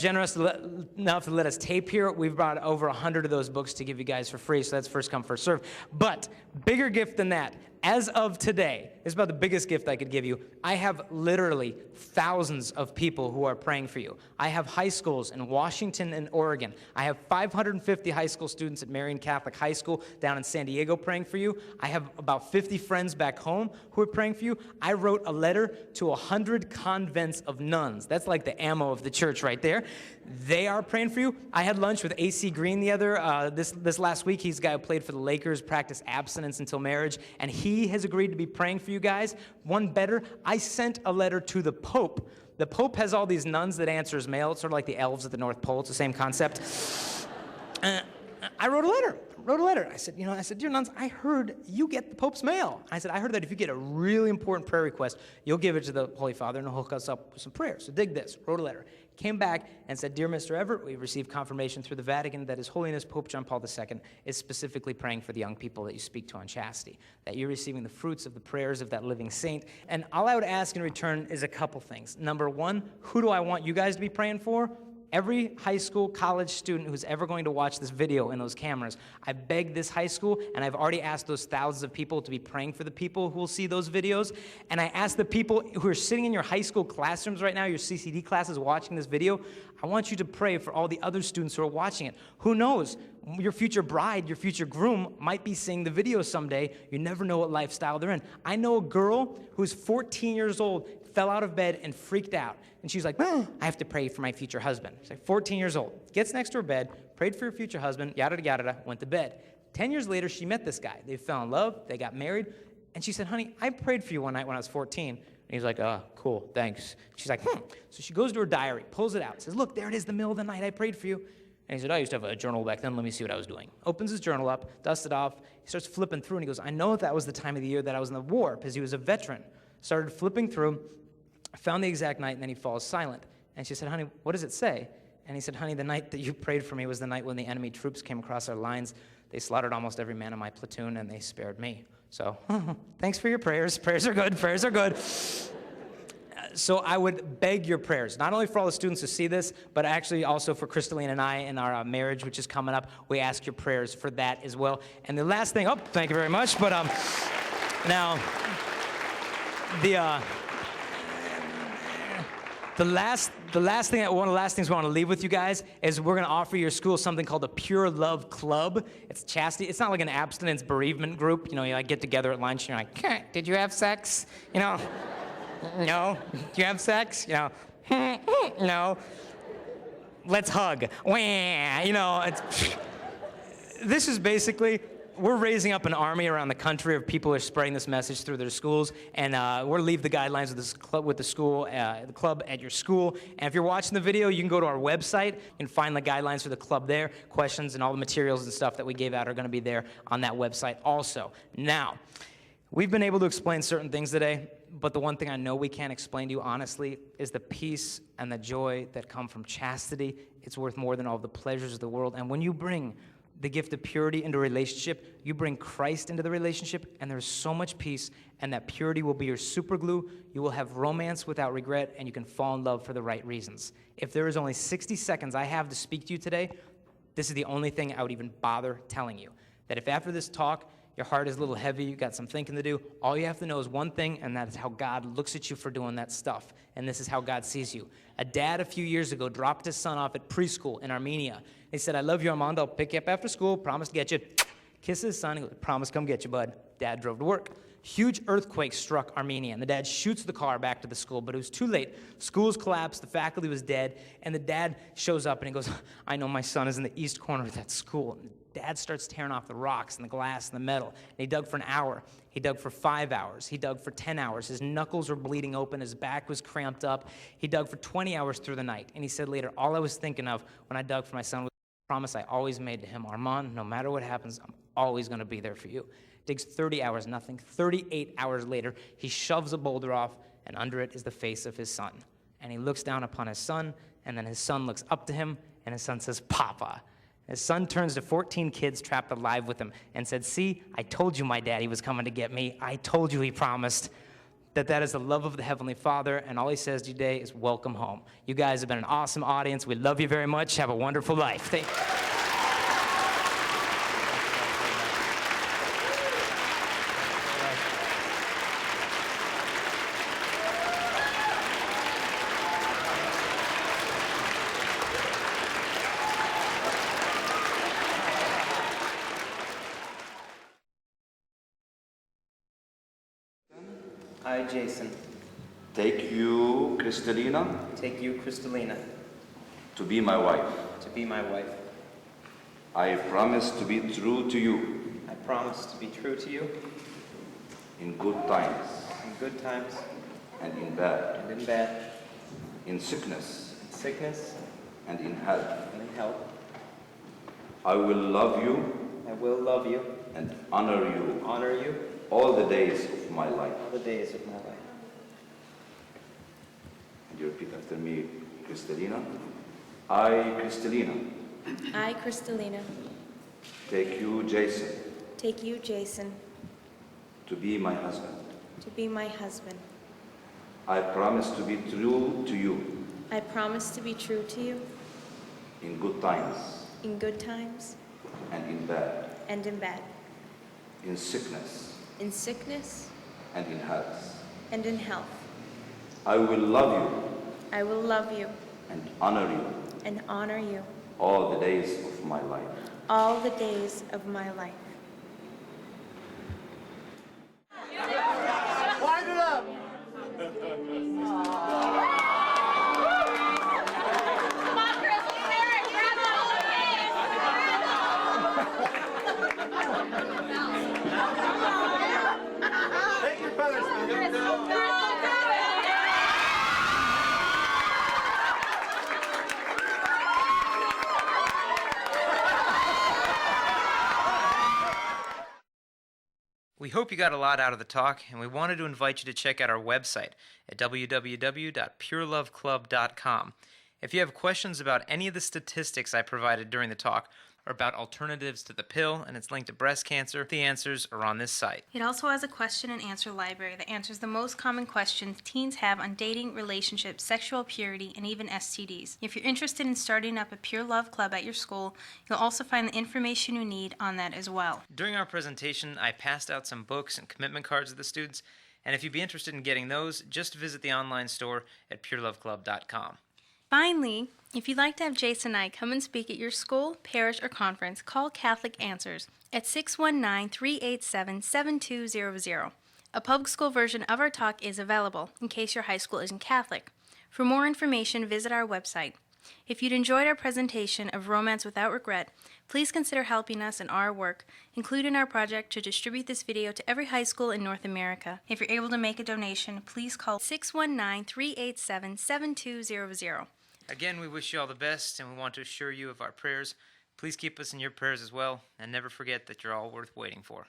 generous enough to let us tape here. We've brought over 100 of those books to give you guys for free, so that's first come, first serve. But bigger gift than that, as of today, is about the biggest gift I could give you. I have literally thousands of people who are praying for you. I have high schools in Washington and Oregon. I have 550 high school students at Marian Catholic High School down in San Diego praying for you. I have about 50 friends back home who are praying for you. I wrote a letter to 100 convents of nuns. That's like the ammo of the church right there. They are praying for you. I had lunch with AC Green this last week. He's the guy who played for the Lakers, practiced abstinence until marriage, and he has agreed to be praying for you guys. One better, I sent a letter to the Pope. The Pope has all these nuns that answer his mail. It's sort of like the elves at the North Pole. It's the same concept. I wrote a letter. I said, dear nuns, I heard you get the Pope's mail. I said, I heard that if you get a really important prayer request, you'll give it to the Holy Father and he'll hook us up with some prayers. So dig this. Wrote a letter. Came back and said, Dear Mr. Evert, we've received confirmation through the Vatican that His Holiness Pope John Paul II is specifically praying for the young people that you speak to on chastity, that you're receiving the fruits of the prayers of that living saint. And all I would ask in return is a couple things. Number one, who do I want you guys to be praying for? Every high school, college student who's ever going to watch this video in those cameras, I beg this high school, and I've already asked those thousands of people to be praying for the people who will see those videos, and I ask the people who are sitting in your high school classrooms right now, your CCD classes watching this video, I want you to pray for all the other students who are watching it. Who knows? Your future bride, your future groom might be seeing the video someday. You never know what lifestyle they're in. I know a girl who's 14 years old, fell out of bed and freaked out. And she's like, I have to pray for my future husband. She's like 14 years old. Gets next to her bed, prayed for her future husband, yada, yada, yada, went to bed. 10 years later, she met this guy. They fell in love. They got married. And she said, honey, I prayed for you one night when I was 14. And he's like, cool, thanks. She's like, So she goes to her diary, pulls it out, says, look, there it is, the middle of the night I prayed for you. And he said, I used to have a journal back then. Let me see what I was doing. Opens his journal up, dusts it off. He starts flipping through, and he goes, I know that was the time of the year that I was in the war, because he was a veteran. Started flipping through, found the exact night, and then he falls silent. And she said, honey, what does it say? And he said, honey, the night that you prayed for me was the night when the enemy troops came across our lines. They slaughtered almost every man in my platoon, and they spared me. So, thanks for your prayers. Prayers are good. Prayers are good. So I would beg your prayers, not only for all the students who see this, but actually also for Crystalina and I in our marriage, which is coming up. We ask your prayers for that as well. And the last thing, thank you very much. But now, one of the last things we want to leave with you guys is we're going to offer your school something called a Pure Love Club. It's chastity. It's not like an abstinence bereavement group. You like get together at lunch and you're like, did you have sex? No. Do you have sex? No. Let's hug. Wah. This is basically, we're raising up an army around the country of people who are spreading this message through their schools, and we'll leave the guidelines of this club with the club at your school. And if you're watching the video, you can go to our website and find the guidelines for the club there. Questions and all the materials and stuff that we gave out are going to be there on that website also. Now, we've been able to explain certain things today, but the one thing I know we can't explain to you honestly is the peace and the joy that come from chastity. It's worth more than all the pleasures of the world. And when you bring the gift of purity into a relationship, you bring Christ into the relationship, and there's so much peace, and that purity will be your super glue. You will have romance without regret, and you can fall in love for the right reasons. If there is only 60 seconds I have to speak to you today, this is the only thing I would even bother telling you. That if after this talk, your heart is a little heavy, you got some thinking to do, all you have to know is one thing, and that is how God looks at you for doing that stuff. And this is how God sees you. A dad a few years ago dropped his son off at preschool in Armenia. He said, I love you, Armando. I'll pick you up after school. Promise to get you. Kiss his son. He goes, promise, come get you, bud. Dad drove to work. Huge earthquake struck Armenia, and the dad shoots the car back to the school, but it was too late. Schools collapsed, the faculty was dead, and the dad shows up and he goes, I know my son is in the east corner of that school. And Dad starts tearing off the rocks and the glass and the metal, and he dug for an hour. He dug for 5 hours. He dug for 10 hours. His knuckles were bleeding open. His back was cramped up. He dug for 20 hours through the night, and he said later, all I was thinking of when I dug for my son was the promise I always made to him, Armand, no matter what happens, I'm always going to be there for you. Digs 30 hours, nothing. 38 hours later, he shoves a boulder off, and under it is the face of his son. And he looks down upon his son, and then his son looks up to him, and his son says, Papa. His son turns to 14 kids trapped alive with him and said, see, I told you my daddy was coming to get me. I told you he promised. that is the love of the Heavenly Father, and all he says today is welcome home. You guys have been an awesome audience. We love you very much. Have a wonderful life. Thank you. I, Jason, Take you, Crystalina, take you, Crystalina, to be my wife. to be my wife. I promise to be true to you I promise to be true to you in good times in good times and in bad, and in bad, in sickness in sickness and in health. and in health. I will love you I will love you, and honor you honor you all the days of my life. all the days of my life. And you repeat after me, Crystalina. I, Crystalina, I, Crystalina, take you, Jason, take you, Jason, to be my husband. to be my husband. I promise to be true to you I promise to be true to you in good times in good times and in bad, and in bad, in sickness in sickness and in health. and in health. I will love you I will love you and honor you and honor you all the days of my life. all the days of my life. We hope you got a lot out of the talk, and we wanted to invite you to check out our website at www.pureloveclub.com. If you have questions about any of the statistics I provided during the talk, or about alternatives to the pill and its link to breast cancer, the answers are on this site. It also has a question and answer library that answers the most common questions teens have on dating, relationships, sexual purity, and even STDs. If you're interested in starting up a Pure Love Club at your school, you'll also find the information you need on that as well. During our presentation, I passed out some books and commitment cards to the students, and if you'd be interested in getting those, just visit the online store at pureloveclub.com. Finally, if you'd like to have Jason and I come and speak at your school, parish, or conference, call Catholic Answers at 619-387-7200. A public school version of our talk is available in case your high school isn't Catholic. For more information, visit our website. If you'd enjoyed our presentation of Romance Without Regret, please consider helping us in our work, including our project to distribute this video to every high school in North America. If you're able to make a donation, please call 619-387-7200. Again, we wish you all the best, and we want to assure you of our prayers. Please keep us in your prayers as well, and never forget that you're all worth waiting for.